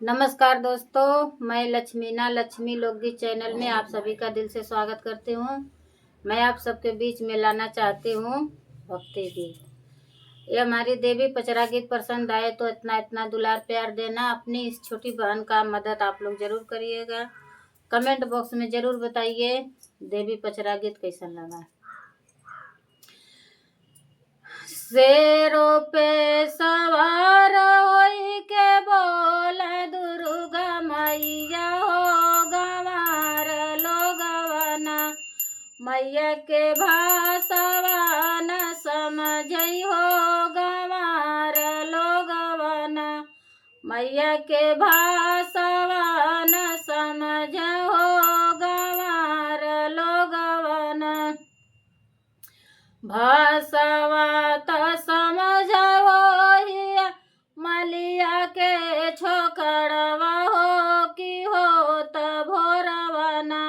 नमस्कार दोस्तों, मैं लक्ष्मीना लक्ष्मी लोकगीत चैनल में आप सभी का दिल से स्वागत करती हूँ। मैं आप सबके बीच में लाना चाहती हूँ भक्ति गीत। ये हमारी देवी पचरा गीत पसंद आए तो इतना इतना दुलार प्यार देना। अपनी इस छोटी बहन का मदद आप लोग जरूर करिएगा। कमेंट बॉक्स में जरूर बताइए देवी पचरा गीत कैसा लगा। शेरों पे सवार होई के बोला दुर्गा मैया हो गंवार लोगवना। मैया के भाषावा न समझई हो गंवार लोगवना। मैया के भाषावा न समझ हो गंवार लोगवना। भाषावा त समझो हिया मलिया के छोकड़वा हो कि हो त भोरवना।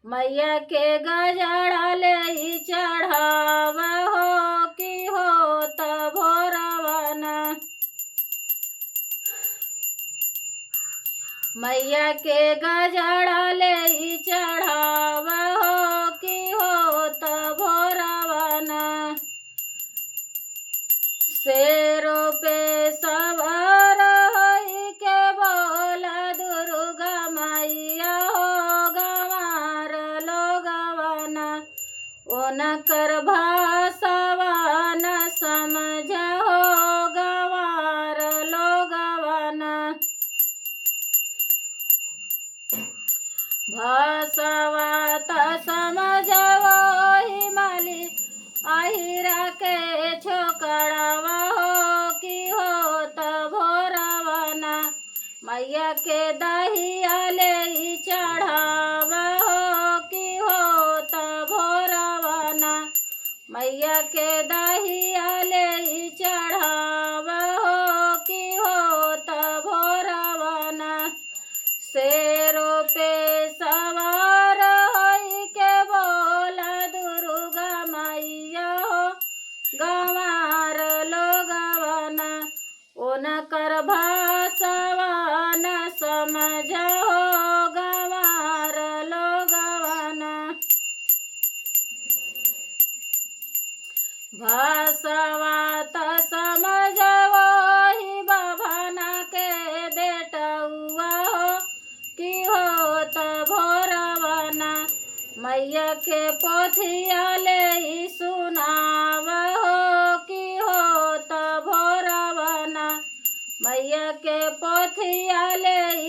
मैया के गजड़ा ले चढ़ाव हो कि हो त भोरवना। मैया के गजड़ा ले चढ़ाव हो कि हो त भोरवना। शेरों पे सवार होई के बोला दुर्गा मैया हो गंवार लोगवना। ओनकर भाषावा न समझ हो गंवार लोगवना। भाषावा त समझो हिमाली आहिरा के छोकड़वा हो कि हो त भोरवना। मैया के दहिया ले चढ़ाव हो कि हो त भोरवना। मैया के दहिया ले चढ़ाव हो कि हो त भोरवना। शेरों पे सवार होई के बोला दुर्गा मैया हो गंवार लोगवना। ओनकर भाषावा न समझ हो गंवार लोगवना। भाषावा त समझो ही बभना के बेटउआ हो कि हो त भोरवना। मैया के पोथिया ले सुनाव हो कि हो त भोरवना। मैया के पोथिया ले